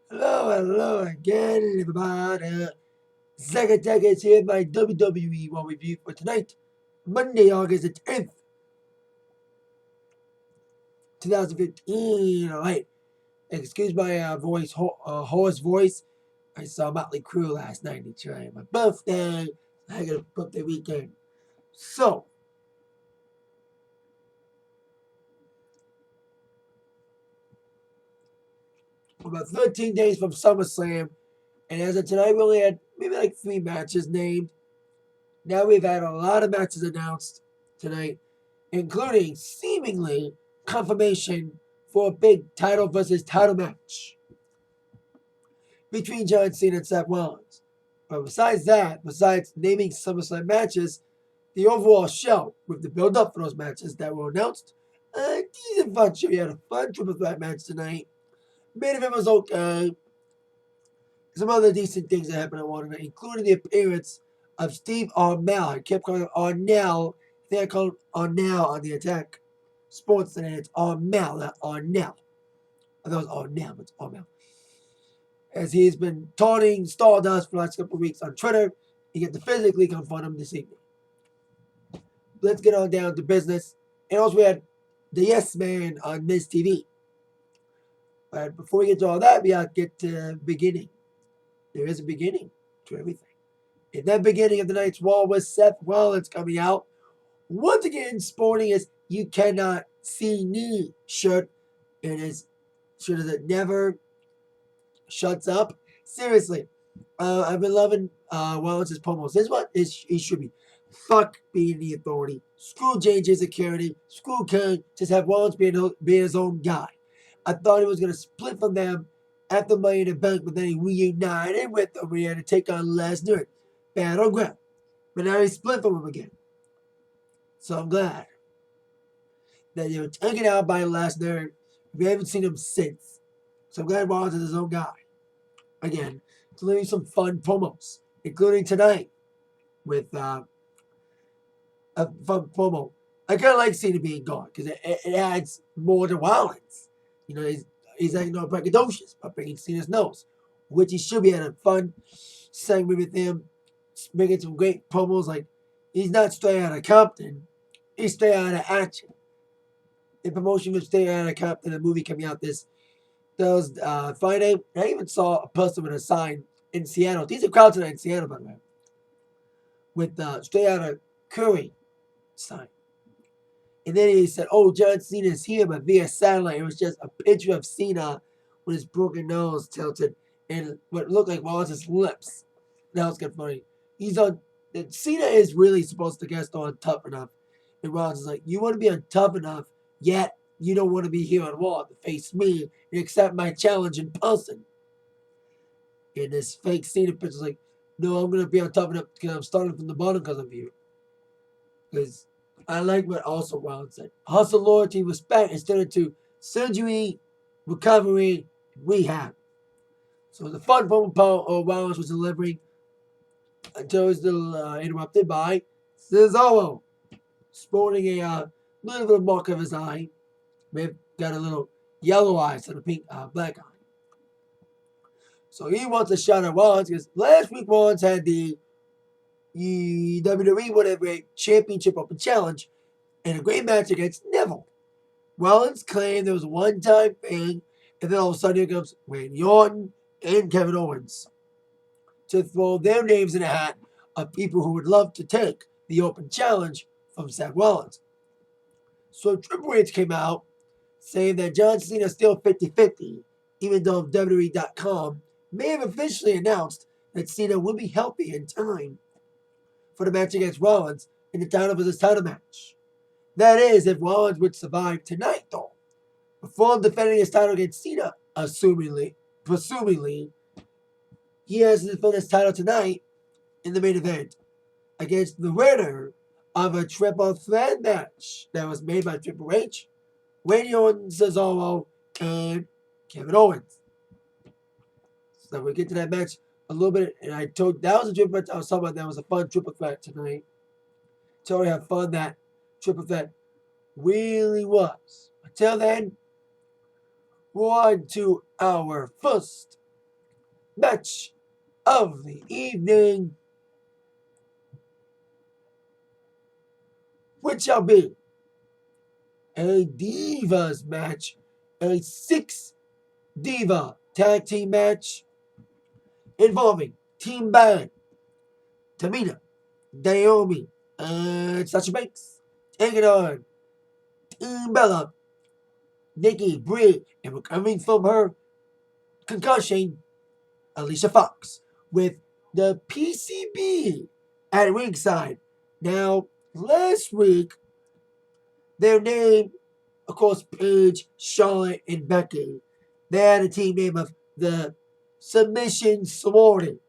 Hello again, everybody. Second Decades here, my WWE Raw review for tonight, Monday, August the 10th, 2015. Alright, excuse my hoarse voice. I saw Motley Crue last night in Detroit. My birthday. I got a birthday weekend. So, we're about 13 days from SummerSlam, and as of tonight, we only had maybe like 3 matches named. Now we've had a lot of matches announced tonight, including seemingly confirmation for a big title versus title match between John Cena and Seth Rollins. But besides that, besides naming SummerSlam matches, the overall show with the build up for those matches that were announced, a decent fun show. We had a fun triple threat match tonight. Main event was okay. Some other decent things that happened on one night, including the appearance of Steve Armell. I kept calling him Arnell. I think I called him Arnell on the Attack Sports today. It's Armell, not Arnell. I thought it was Arnell, but it's Armell. As he's been taunting Stardust for the last couple of weeks on Twitter, he get to physically confront him this evening. Let's get on down to business. And also we had the Yes Man on Miz TV. But before we get to all that, we have to get to the beginning. There is a beginning to everything. In that beginning of the night's Raw was Seth Rollins coming out, once again sporting his "You Cannot See Me" shirt, and his shirt that never shuts up. Seriously, I've been loving Rollins' promos. This is what he should be. Fuck being the authority. Screw JJ Security. Screw Kane. Just have Rollins being his own guy. I thought he was going to split from them after Money in the Bank, but then he reunited with them. We had to take on Lesnar. Battleground. But now he split from him again. So I'm glad that they were taken out by Lesnar. We haven't seen him since. So I'm glad Rollins is his own guy. Again, delivering some fun promos, including tonight with a fun promo. I kind of like Cena being gone because it adds more to Rollins. You know, he's acting all braggadocious by bringing Cena's nose, which he should be at a fun segment with him, making some great promos. Like, he's not straight out of Compton, he's straight out of action. The promotion was straight out of Compton, a movie coming out this Friday. I even saw a person with a sign in Seattle. These are crowds tonight in Seattle, by the way, with straight out of Curry sign. And then he said, "Oh, John Cena is here, but via satellite." It was just a picture of Cena with his broken nose tilted and what looked like Wallace's lips. That was kind of funny. He's on. Cena is really supposed to guest on Tough Enough, and Rollins is like, "You want to be on Tough Enough, yet you don't want to be here on Raw to face me and accept my challenge in person." And this fake Cena picture's like, "No, I'm gonna be on Tough Enough because I'm starting from the bottom because of you." Because I like what also Rollins said. Hustle, loyalty, respect instead of to surgery, recovery, rehab. So the fun promo Rollins was delivering until it was interrupted by Cesaro, sporting a little bit of mark of his eye. We've got a little yellow eye instead of pink, black eye. So he wants a shot at Rollins because last week Rollins had the WWE Whatever Championship Open Challenge in a great match against Neville. Rollins claimed there was a one-time thing, and then all of a sudden here comes Randy Orton and Kevin Owens to throw their names in a hat of people who would love to take the open challenge from Seth Rollins. So Triple H came out saying that John Cena is still 50-50, even though WWE.com may have officially announced that Cena will be healthy in time for the match against Rollins in the title versus title match. That is, if Rollins would survive tonight, though. Before defending his title against Cena, presumably, he has to defend his title tonight in the main event against the winner of a triple threat match that was made by Triple H, Randy Orton, Cesaro, and Kevin Owens. So we get to that match a little bit, and I told that was a triple threat. I was talking about that was a fun triple threat tonight. Totally have fun that triple threat really was. Until then, on to our first match of the evening, which shall be a Divas match, a 6-Diva tag team match involving Team B.A.D, Tamina, Naomi, and Sasha Banks, taking on Team Bella, Nikki, Brie, and recovering from her concussion, Alicia Fox, with the PCB at ringside. Now, last week, their name, of course, Paige, Charlotte, and Becky, they had a team name of the Submission Sorority.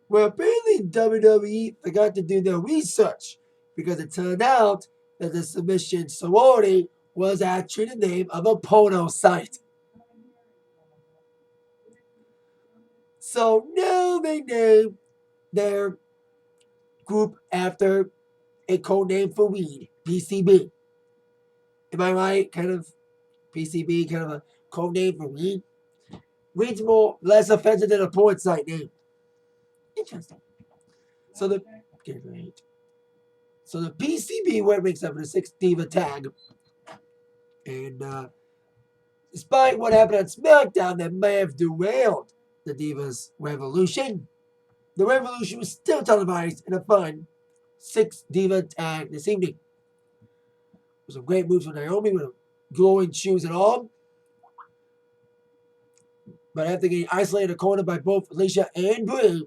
Well, apparently WWE forgot to do their research because it turned out that the Submission Sorority was actually the name of a porno site. So now they name their group after a code name for weed, PCB. Am I right? Kind of PCB, kind of a code name for weed. Weed's more less offensive than a porn site name. Interesting. So the okay, great. So the PCB went makes up the 6-Diva tag, and despite what happened on SmackDown that may have derailed the Divas Revolution, the Revolution was still televised in a fun 6-Diva tag this evening. With some great moves from Naomi with glowing shoes and all. But after getting isolated in a corner by both Alicia and Brie,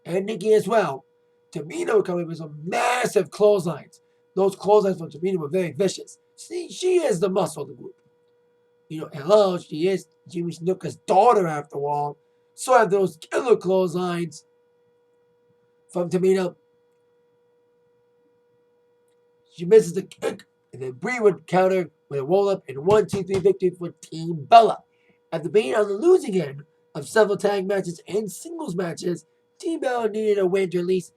and Nikki as well, Tamina coming with some massive clotheslines. Those clotheslines from Tamina were very vicious. See, she is the muscle of the group. Hello, she is Jimmy Snuka's daughter after all. So have those killer clotheslines from Tamina. She misses the kick, and then Brie would counter with a roll-up and 1-2-3 victory for Team Bella. After being on the losing end of several tag matches and singles matches, Team Bella needed a win to at least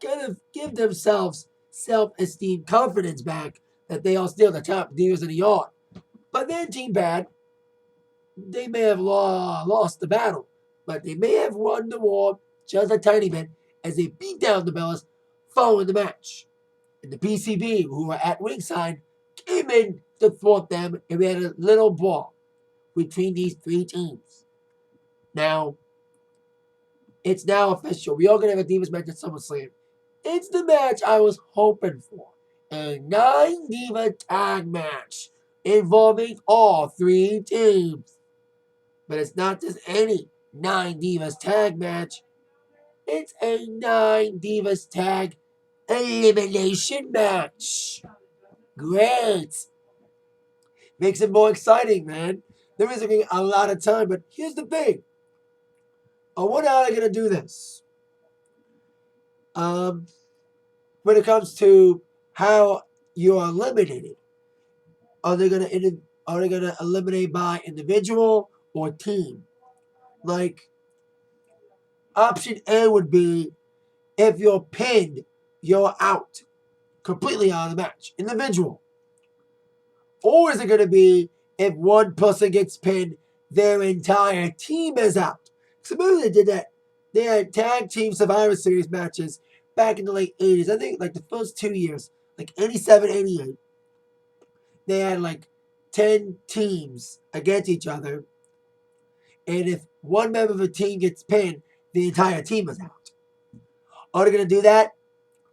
kind of give themselves self-esteem confidence back that they are still the top divas in the yard. But then Team B.A.D, they may have lost the battle, but they may have won the war just a tiny bit as they beat down the Bellas following the match. And the PCB, who were at ringside, came in to thwart them, and we had a little brawl between these three teams. Now, it's now official. We are going to have a Divas match at SummerSlam. It's the match I was hoping for. A 9-Diva tag match involving all three teams. But it's not just any 9 Divas tag match. It's a 9 Divas tag elimination match. Great. Makes it more exciting, man. There isn't a lot of time, but here's the thing. I wonder how they're going to do this. When it comes to how you are eliminated, are they going to eliminate by individual or team? Like, option A would be if you're pinned, you're out. Completely out of the match. Individual. Or is it going to be if one person gets pinned, their entire team is out? Because remember they did that. They had tag team Survivor Series matches back in the late 80s. I think like the first 2 years, like 87, 88. They had like 10 teams against each other. And if one member of a team gets pinned, the entire team is out. Are they going to do that?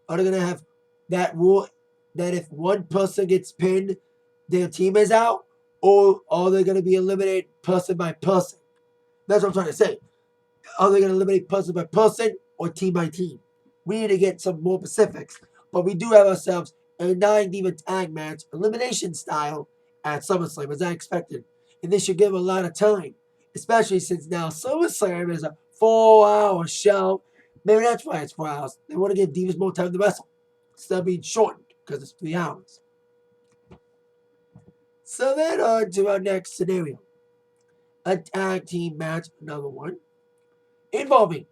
Are they going to have that rule that if one person gets pinned, their team is out? Or are they going to be eliminated person by person? That's what I'm trying to say. Are they going to eliminate person by person or team by team? We need to get some more specifics. But we do have ourselves a 9-Diva tag match, elimination style, at SummerSlam, as I expected. And this should give a lot of time, especially since now SummerSlam is a 4-hour show. Maybe that's why it's 4 hours. They want to give Divas more time to wrestle instead of being shortened because it's 3 hours. So then on to our next scenario. A tag team match, another one, involving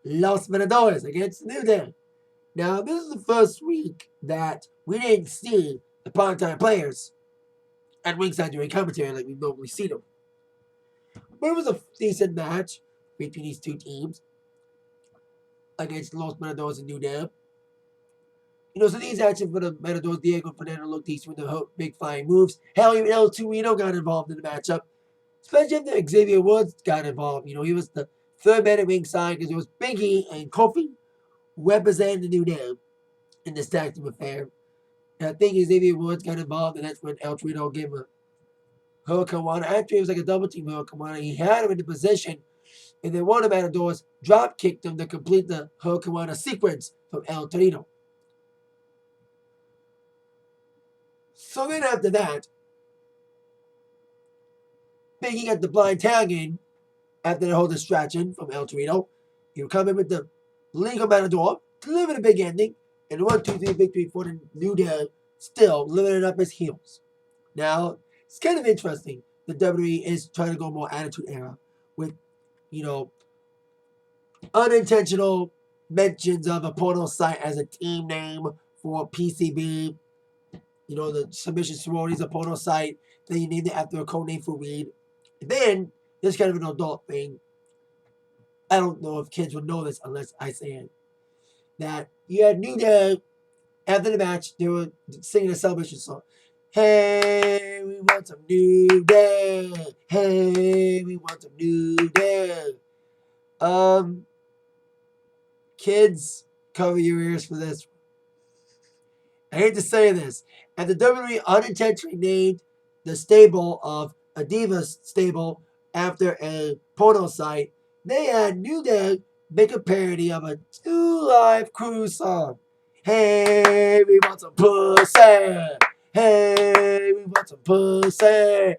Los Venadores against New Day. Now, this is the first week that we didn't see the part-time players at ringside during commentary like we normally see them. But it was a decent match between these two teams against Los Matadors and New Day. So these actions for the Matadors, Diego Fernando looked decent with the big flying moves. Hell, even El Torino got involved in the matchup. Especially after Xavier Woods got involved. He was the third man at ringside because it was Biggie and Kofi representing the New Day in this tag team affair. And I think Xavier Woods got involved, and that's when El Torino gave him a Hurricane. Actually, it was like a double team Hurricane. He had him in the position, and then one of the Matadors drop kicked him to complete the Hurricane sequence from El Torino. So then after that, Biggie got the blind tag in after the whole distraction from El Torino. He would come in with the legal Matador, deliver the big ending, and a 1-2-3 victory for the New Day, still living it up as heels. Now, it's kind of interesting. The WWE is trying to go more Attitude Era with, unintentional mentions of a porno site as a team name for PCB. The submission sororities, a porno site. Then you named it after a code name for weed. And then there's kind of an adult thing. I don't know if kids would know this unless I say it. That you had New Day after the match, they were singing a celebration song. Hey, we want some New Day. Hey, we want some New Day. Kids, cover your ears for this. I hate to say this. And the WWE unintentionally named the stable of a Divas stable after a porno site. They had New Day make a parody of a 2 Live Crew song. Hey, we want some pussy. Hey, we want some pussy. I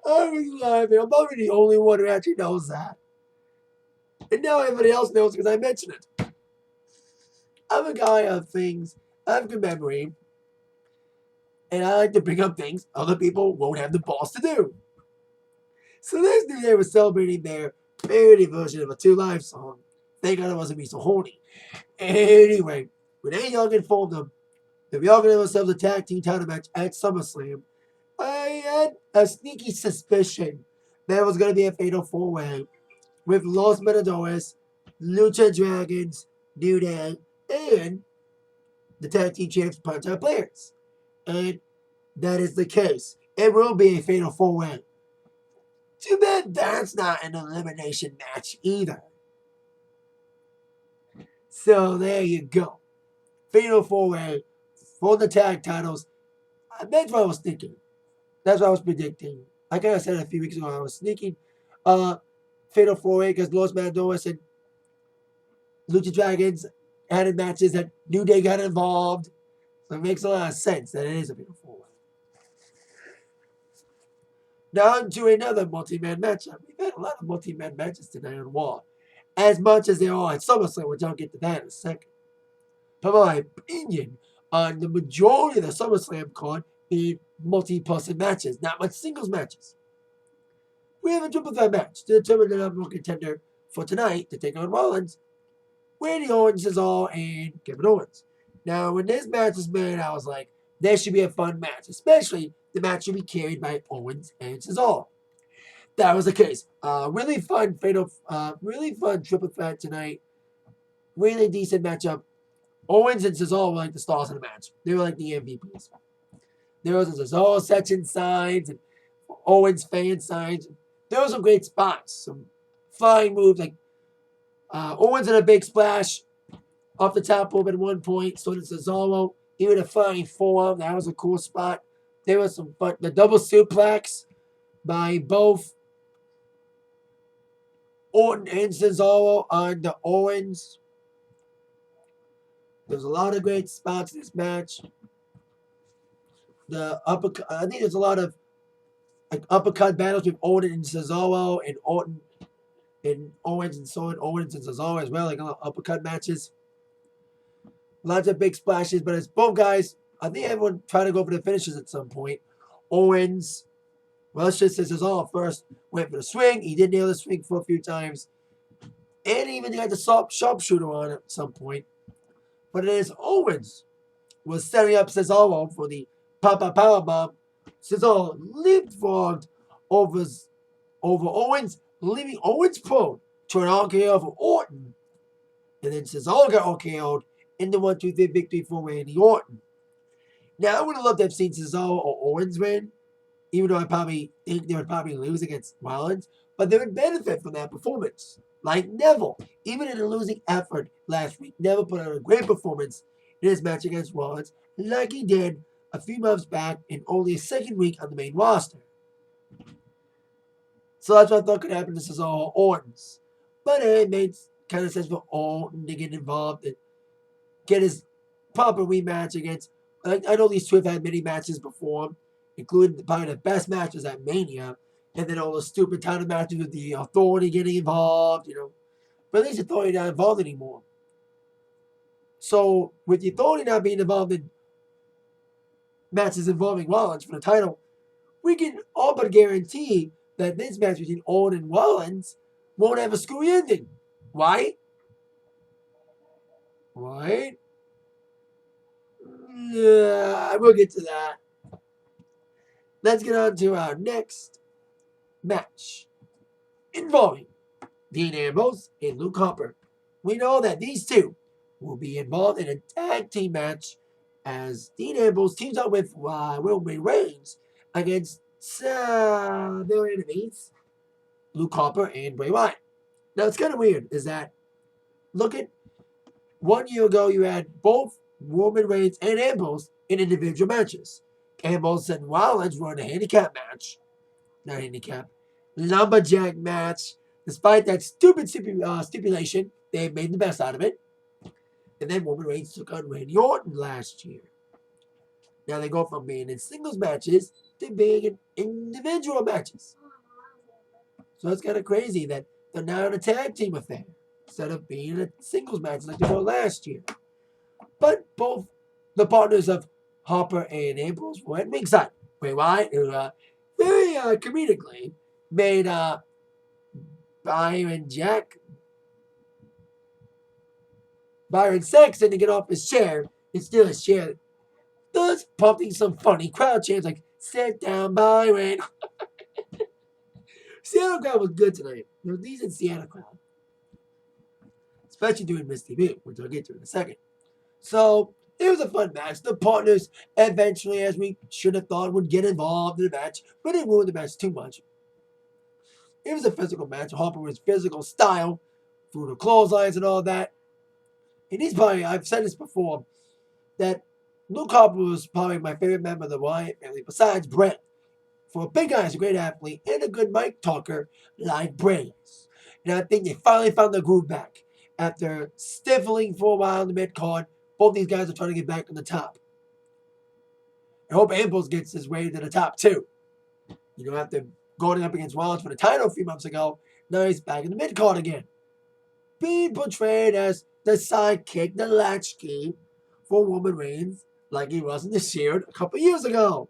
was laughing. I'm probably the only one who actually knows that. And now everybody else knows because I mentioned it. I'm a guy of things. I have good memory. And I like to bring up things other people won't have the balls to do. So this New Day was celebrating their parody version of a 2 Live song. Thank God it wasn't me so horny. Anyway, Renee Young informed them that we are going to have ourselves a tag team title match at SummerSlam. I had a sneaky suspicion that it was going to be a fatal 4-way with Los Matadores, Lucha Dragons, New Day, and the tag team champs, part-time players. And that is the case. It will be a fatal 4-way. Too bad that's not an elimination match either. So there you go. Fatal 4-way for the tag titles. That's what I was thinking. That's what I was predicting. Like I said a few weeks ago, I was sneaking Fatal 4-way because Los Matadores and Lucha Dragons had matches that New Day got involved. So it makes a lot of sense that it is a Fatal 4-way. Now on to another multi-man matchup. We've had a lot of multi-man matches tonight on Raw. As much as there are at SummerSlam, which I'll get to that in a second. But my opinion on the majority of the SummerSlam card being multi-person matches, not much singles matches. We have a triple threat match to determine the number one contender for tonight to take on Rollins, Randy Orton, Cesaro, and Kevin Owens. Now, when this match was made, I was like, there should be a fun match, especially the match should be carried by Owens and Cesaro. That was the case. Really fun triple threat tonight. Really decent matchup. Owens and Cesaro were like the stars of the match. They were like the MVPs. There was a Cesaro section signs and Owens fan signs. There were some great spots. Some flying moves like Owens in a big splash off the top rope at one point. So did Cesaro. Even a flying forearm. That was a cool spot. There was some fun. The double suplex by both Orton and Cesaro on the Owens. There's a lot of great spots in this match. The uppercut, I think there's a lot of like uppercut battles with Orton and Cesaro and Orton and Owens and so on. Owens and Cesaro as well, like uppercut matches. Lots of big splashes, but it's both guys. I think everyone tried to go for the finishes at some point. Owens, well, let's just say Cesaro first went for the swing. He did nail the swing for a few times. And even got the sharpshooter on at some point. But it is Owens was setting up Cesaro for the Papa Powerbomb. Cesaro leapfrogged over over Owens, leaving Owens prone to an RKO for Orton. And then Cesaro got RKO'd in the 1-2-3 victory for Randy Orton. Now, I would have loved to have seen Cesaro or Owens win, even though I probably think they would probably lose against Rollins, but they would benefit from that performance. Like Neville, even in a losing effort last week, Neville put on a great performance in his match against Rollins, like he did a few months back in only his second week on the main roster. So that's what I thought could happen to Cesaro or Orton's. But it made kind of sense for Orton to get involved and get his proper rematch against. I know these two have had many matches before, including probably the best matches at Mania, and then all the stupid title matches with the Authority getting involved. But at least Authority not involved anymore. So with the Authority not being involved in matches involving Rollins for the title, we can all but guarantee that this match between Orton and Rollins won't have a screwy ending. Right? Right? Yeah, we'll get to that. Let's get on to our next match involving Dean Ambrose and Luke Harper. We know that these two will be involved in a tag team match as Dean Ambrose teams up with Roman Reigns against their enemies, Luke Harper and Bray Wyatt. Now, it's kind of weird is that look at 1 year ago, you had both Roman Reigns and Ambrose in individual matches. Ambrose and Rollins were in a handicap match. Not handicap. Lumberjack match. Despite that stupid stipulation, they made the best out of it. And then Roman Reigns took on Randy Orton last year. Now they go from being in singles matches to being in individual matches. So it's kind of crazy that they're now in a tag team affair instead of being in a singles match like they were last year. But both the partners of Harper and Ambrose were at ringside. Bray Wyatt, who very comedically made Byron Saxton to get off his chair and steal his chair, thus prompting some funny crowd chants like, "Sit down, Byron." Seattle crowd was good tonight. It was a decent Seattle crowd. Especially during Misty Beat, which I'll get to in a second. So, it was a fun match. The partners eventually, as we should have thought, would get involved in the match, but it ruined the match too much. It was a physical match. Harper was physical style, through the clotheslines and all that. And I've said this before, that Luke Harper was probably my favorite member of the Wyatt family, besides Brett. For a big guy, he's a great athlete and a good mic talker like Bray is. And I think they finally found their groove back. After stifling for a while in the mid-card, both these guys are trying to get back on the top. I hope Ambrose gets his way to the top too. After going up against Rollins for the title a few months ago, now he's back in the mid-card again. Being portrayed as the sidekick, the latchkey for Roman Reigns, like he was in the Shield a couple years ago.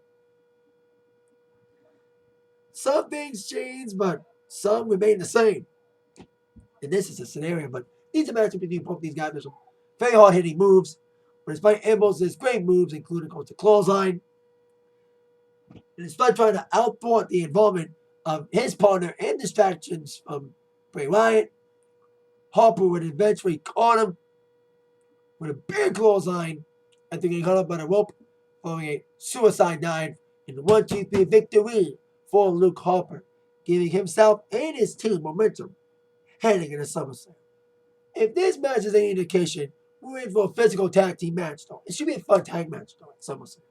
Some things change, but some remain the same. And this is a scenario, but these are matches between both these guys. There's some very hard-hitting moves. But despite Ambrose's great moves, including the clothesline, and despite trying to outthwart the involvement of his partner and distractions from Bray Wyatt, Harper would eventually caught him with a big clothesline after getting caught up by the rope following a suicide dive in the 1-2-3 victory for Luke Harper, giving himself and his team momentum heading into SummerSlam. If this match is any indication, we're in for a physical tag team match, though. It should be a fun tag match, though, at SummerSlam.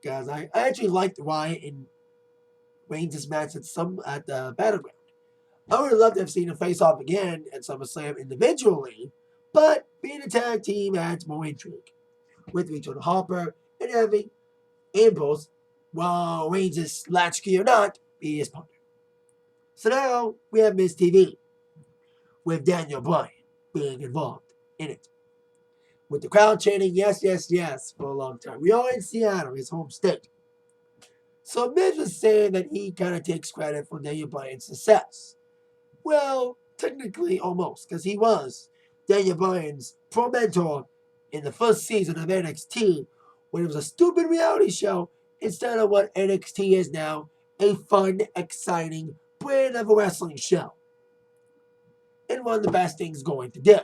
Guys, I actually liked Wyatt and Reigns' match at the Battleground. I would have loved to have seen them face off again at SummerSlam individually, but being a tag team adds more intrigue. With reaching Harper and having Ambrose, while Reigns' latchkey or not, be his partner. So now we have Miz TV with Daniel Bryan being involved in it. With the crowd chanting yes, yes, yes for a long time. We are in Seattle, his home state. So Miz was saying that he kind of takes credit for Daniel Bryan's success. Well, technically almost, because he was Daniel Bryan's pro mentor in the first season of NXT when it was a stupid reality show instead of what NXT is now a fun, exciting brand of a wrestling show. And one of the best things going to do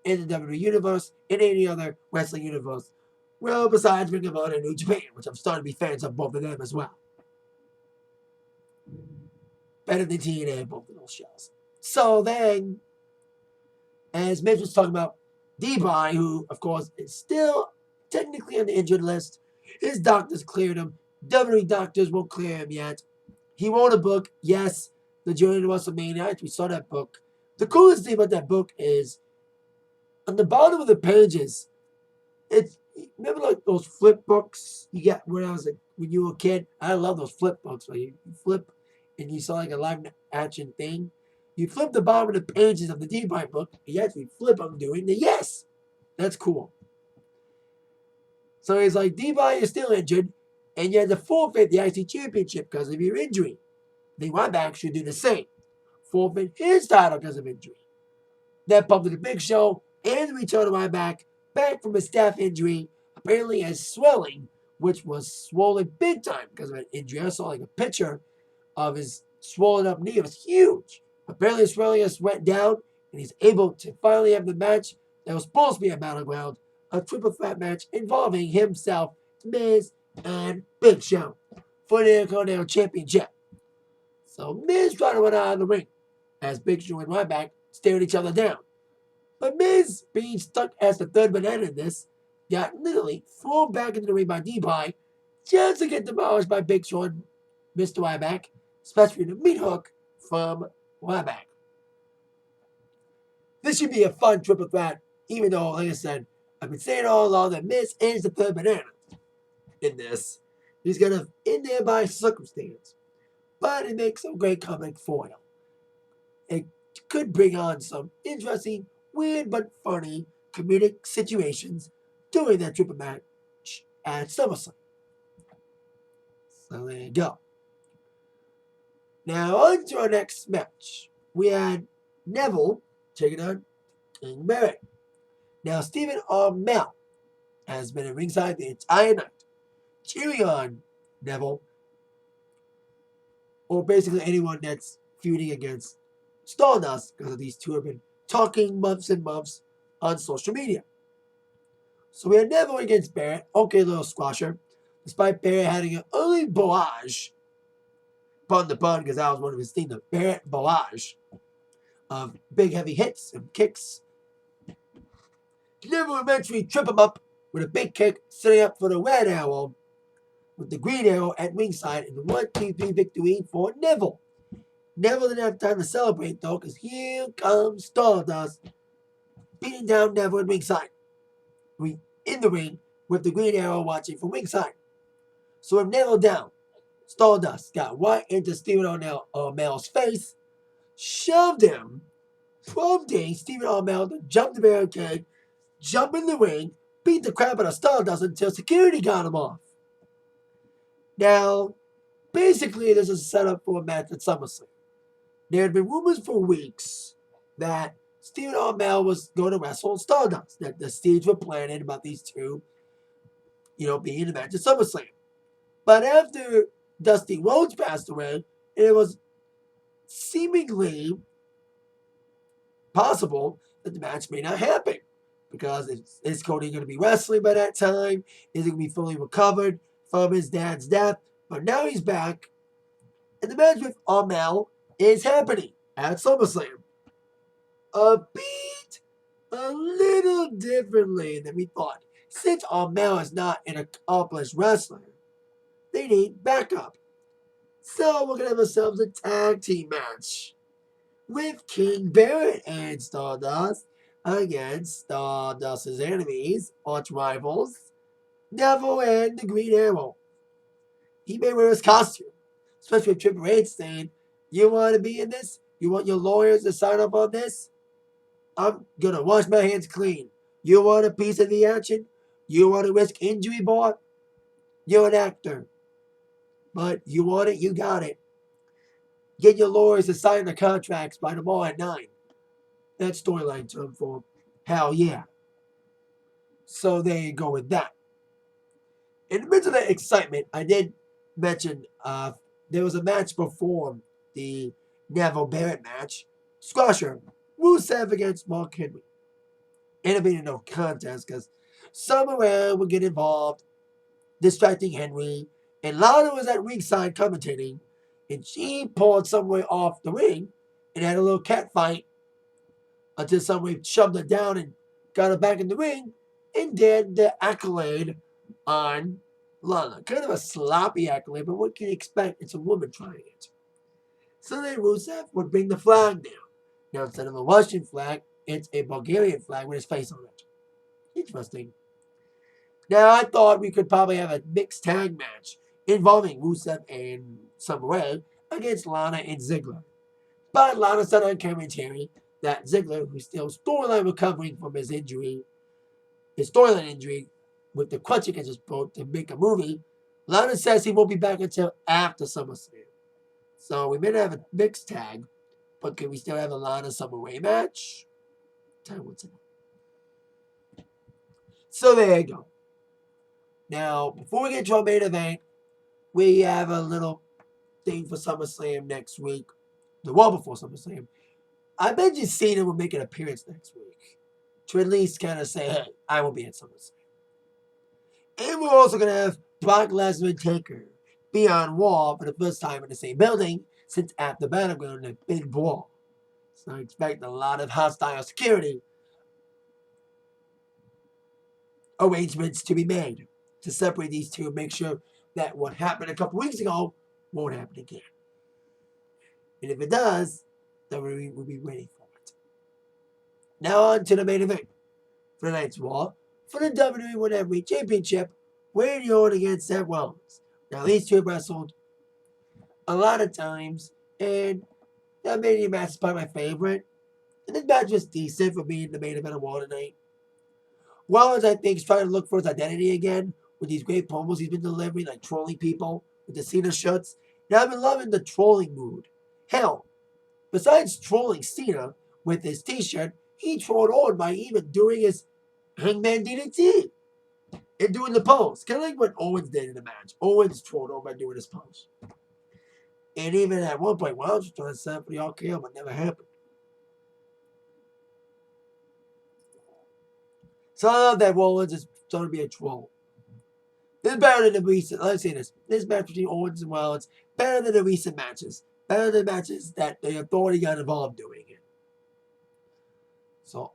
in the WWE Universe, in any other wrestling universe. Well, besides Ring of Honor and New Japan, which I'm starting to be fans of both of them as well. Better than TNA in both of those shows. So then, as Mitch was talking about, D-Bry, who, of course, is still technically on the injured list, his doctors cleared him. WWE doctors won't clear him yet. He wrote a book, yes, The Journey to WrestleMania. We saw that book. The coolest thing about that book is on the bottom of the pages, it's remember like those flip books you get when you were a kid. I love those flip books where you flip and you saw like a live action thing. You flip the bottom of the pages of the D-Bry book, and you actually flip them doing the yes. That's cool. So he's like, D-Bry is still injured, and you had to forfeit the IC Championship because of your injury. The Ryback should do the same. Forfeit his title because of injury. That bumped to the Big Show and the return of Ryback back from a staph injury, apparently has swelling, which was swollen big time because of an injury. I saw like a picture of his swollen up knee. It was huge. Apparently his swelling has went down, and he's able to finally have the match that was supposed to be a battleground, a triple threat match involving himself, Miz, and Big Show for the Intercontinental Championship. So Miz tried to run out of the ring as Big Show and Ryback stared each other down. But Miz, being stuck as the third banana in this, got literally thrown back into the ring by D-Bry just to get demolished by Big Show and Mr. Ryback, especially the meat hook from Ryback. This should be a fun triple threat, even though, like I said, I've been saying all along that Miz is the third banana in this. He's kind of in there by circumstance. But it makes a great comic foil. It could bring on some interesting, weird but funny comedic situations during that triple match at SummerSlam. So there you go. Now on to our next match. We had Neville taking on King Barrett. Now Stephen Amell has been at ringside the entire night, cheering on Neville, or basically anyone that's feuding against Stardust, because these two have been talking months and months on social media. So we had Neville against Barrett. Okay, little squasher. Despite Barrett having an early barrage, pun the pun, because that was one of his things, the Barrett barrage of big heavy hits and kicks. Neville eventually tripped him up with a big kick, setting up for the Red Arrow, with the Green Arrow at ringside, and the 1-2-3 victory for Neville. Neville didn't have time to celebrate, though, because here comes Stardust, beating down Neville at ringside. In the ring, with the Green Arrow watching from ringside. So with Neville down, Stardust got right into Stephen Amell's face, shoved him, prompting Stephen Amell to jump the barricade, jump in the ring, beat the crap out of Stardust until security got him off. Now, basically, this is a setup for a match at SummerSlam. There had been rumors for weeks that Stephen Amell was going to wrestle Stardust, that the seeds were planted about these two, being in the match at SummerSlam. But after Dusty Rhodes passed away, it was seemingly possible that the match may not happen. Because is Cody going to be wrestling by that time? Is he going to be fully recovered from his dad's death? But now he's back, and the match with Amell is happening at SummerSlam. A little differently than we thought. Since Amell is not an accomplished wrestler, they need backup. So we're going to have ourselves a tag team match with King Barrett and Stardust against Stardust's enemies, arch rivals, Neville and the Green Arrow. He may wear his costume, especially with Triple H saying, "You want to be in this? You want your lawyers to sign up on this? I'm going to wash my hands clean. You want a piece of the action? You want to risk injury, boy? You're an actor. But you want it, you got it. Get your lawyers to sign the contracts by tomorrow at 9. That storyline term for hell yeah. So there you go with that. In the midst of that excitement, I did mention there was a match before the Neville Barrett match. Squasher, Rusev against Mark Henry. It'll be no contest because somewhere would get involved, distracting Henry, and Lana was at ringside commentating, and she pulled somewhere off the ring and had a little cat fight until somebody shoved her down and got her back in the ring and did the accolade on Lana. Kind of a sloppy accolade, but what can you expect? It's a woman trying it. So then Rusev would bring the flag down. Now, instead of a Russian flag, it's a Bulgarian flag with his face on it. Interesting. Now, I thought we could probably have a mixed tag match involving Rusev and Samuel against Lana and Ziggler. But Lana said on commentary that Ziggler, who's still storyline recovering from his storyline injury with the crutch against his throat to make a movie, Lana says he won't be back until after SummerSlam. So we may not have a mixed tag, but can we still have a Lana Summer match? Time will tell. So there you go. Now, before we get to our main event, we have a little thing for SummerSlam next week. The Raw before SummerSlam. I bet you Cena will make an appearance next week to at least kind of say, hey, I will be at SummerSlam. And we're also going to have Brock Lesnar and Taker be on Raw for the first time in the same building since after Battleground, a big brawl. So I expect a lot of hostile security arrangements to be made to separate these two and make sure that what happened a couple weeks ago won't happen again. And if it does, then we'll be waiting for it. Now on to the main event for tonight's Raw. For the WWE World Heavyweight Championship, Randy Orton against Seth Rollins. Now these two have wrestled a lot of times, and that Mania match is probably my favorite. And this match was decent for being the main event of Raw tonight. Rollins, I think, is trying to look for his identity again with these great promos he's been delivering, like trolling people with the Cena shirts. Now I've been loving the trolling mood. Hell, besides trolling Cena with his t-shirt, he trolled Orton by even doing his Hangman DDT and doing the pose. Kind of like what Owens did in the match. Owens trolled Orton by doing his pose. And even at one point, Rollins was trying to set up for the RKO, but never happened. So I love that Rollins is trying to be a troll. This is better than the recent, let's say this match between Owens and Rollins, better than the recent matches. Better than matches that the Authority got involved doing it. So,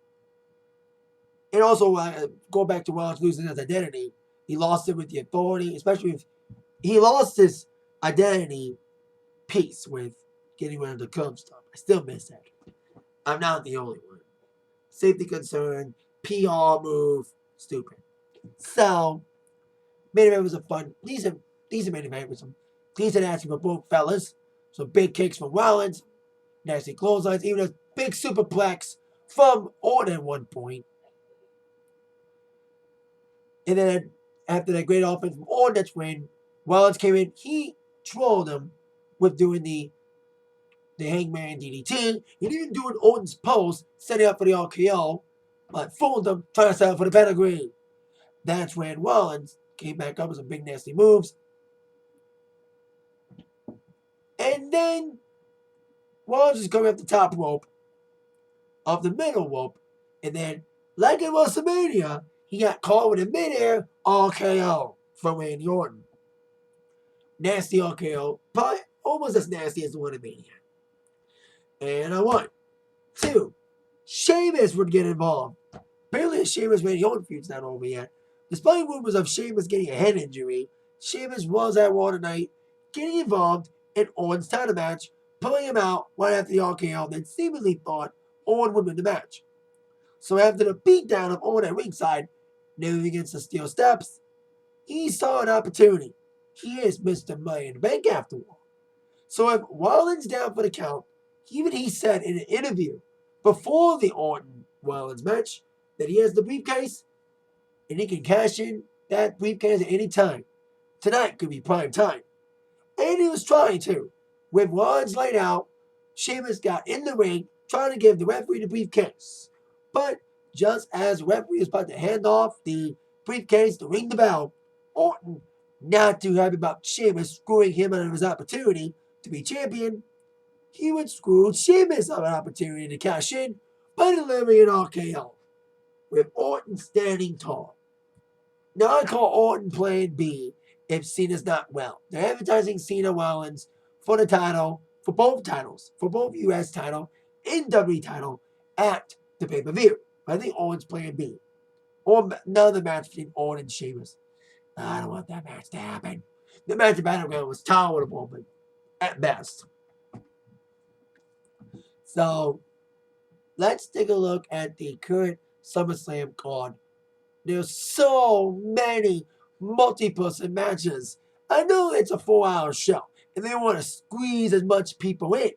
and also, go back to Rollins losing his identity. He lost it with the Authority, especially if he lost his identity piece with getting rid of the curb stuff. I still miss that. I'm not the only one. Safety concern, PR move, stupid. So, main event was a fun, decent main event with some decent action for both fellas. Some big kicks from Rollins, nasty clotheslines, even a big superplex from Orton at one point. And then after that great offense from Orton, that's when Rollins came in. He trolled him with doing the Hangman DDT. He didn't do an Orton's pose, setting up for the RKO, but fooled him, trying to set up for the pedigree. That's when Rollins came back up with some big nasty moves. And then Rollins is going up the top rope of the middle rope. And then, like in WrestleMania, he got caught with a midair RKO from Randy Orton. Nasty RKO, but almost as nasty as the one in Mania. And I won. 2. Sheamus would get involved. Apparently, Sheamus Randy Orton feud's not over yet. Despite rumors of Sheamus getting a head injury, Sheamus was at Raw tonight, getting involved in Orton's title match, pulling him out right after the RKO, then seemingly thought Orton would win the match. So after the beatdown of Orton at ringside, moving against the steel steps, he saw an opportunity. He is Mr. Money in the Bank after all. So if Rollins down for the count, even he said in an interview before the Orton-Rollins match that he has the briefcase and he can cash in that briefcase at any time. Tonight could be prime time. And he was trying to. With Rollins laid out, Sheamus got in the ring trying to give the referee the briefcase. But just as the referee is about to hand off the briefcase to ring the bell, Orton Not too happy about Sheamus screwing him out of his opportunity to be champion, he would screw Sheamus of an opportunity to cash in by delivering an RKO, with Orton standing tall. Now I call Orton Plan B if Cena's not well. They're advertising Cena Rollins for the title, for both titles, for both US title and WWE title at the pay-per-view. I think Orton's Plan B. Or another match between Orton and Sheamus. I don't want that match to happen. The match at Battleground was tolerable, but at best. So let's take a look at the current SummerSlam card. There's so many multi-person matches. I know it's a 4-hour show, and they want to squeeze as much people in.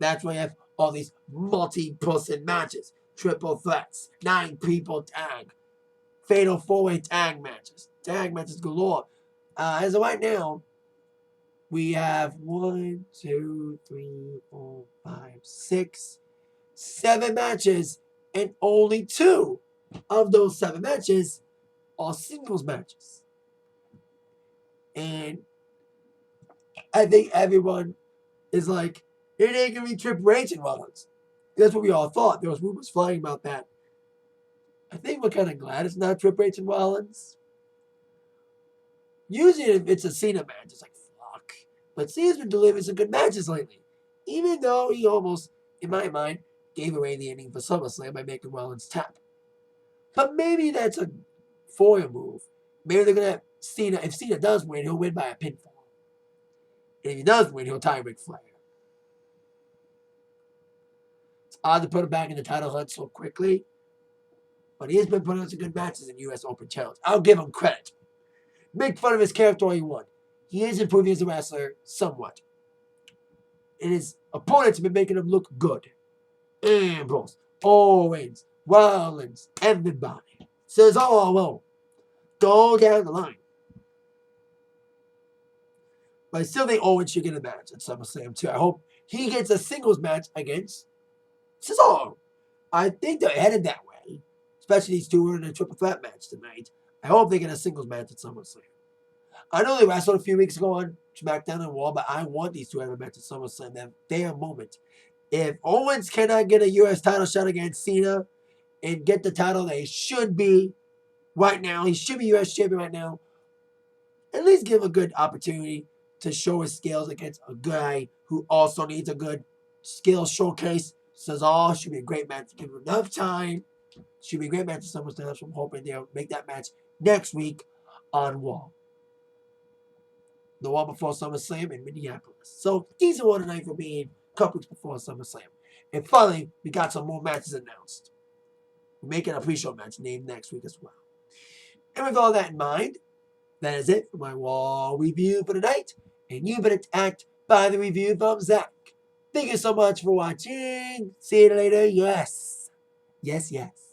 That's why you have all these multi-person matches, triple threats, 9-people tag, fatal 4-way tag matches galore. As of right now, we have 1, 2, 3, 4, 5, 6, 7 matches, and only 2 of those 7 matches are singles matches. And I think everyone is like, it ain't gonna be Triple H and Rollins. That's what we all thought. There was rumors flying about that. I think we're kind of glad it's not Triple H and Rollins. Usually if it's a Cena match, it's like, fuck. But Cena's been delivering some good matches lately. Even though he almost, in my mind, gave away the ending for SummerSlam by making Rollins tap. But maybe that's a foil move. Maybe they're going to have Cena. If Cena does win, he'll win by a pinfall. And if he does win, he'll tie Ric Flair. It's odd to put him back in the title hunt so quickly. But he has been putting on some good matches in U.S. Open Challenge. I'll give him credit. Make fun of his character all you want. He is improving as a wrestler somewhat. And his opponents have been making him look good. Ambrose, Owens, Rollins, everybody. Says all alone. Go down the line. But I still think Owens should get a match at SummerSlam too. I hope he gets a singles match against Cesaro. I think they're headed that way. Especially these two are in a triple threat match tonight. I hope they get a singles match at SummerSlam. I know they wrestled a few weeks ago on SmackDown and Raw, but I want these two to have a match at SummerSlam. That fair moment. If Owens cannot get a U.S. title shot against Cena and get the title that he should be right now, he should be U.S. champion right now, at least give him a good opportunity to show his skills against a guy who also needs a good skill showcase. Cesaro should be a great match. Give him enough time. Should be a great match at SummerSlam. So I'm hoping they'll make that match next week on Raw. The one before SummerSlam in Minneapolis. So decent one tonight for being a couple weeks before SummerSlam. And finally, we got some more matches announced. We're making a pre-show match named next week as well. And with all that in mind, that is it for my Raw review for tonight. And you've been attacked by the review from Zach. Thank you so much for watching. See you later. Yes. Yes, yes.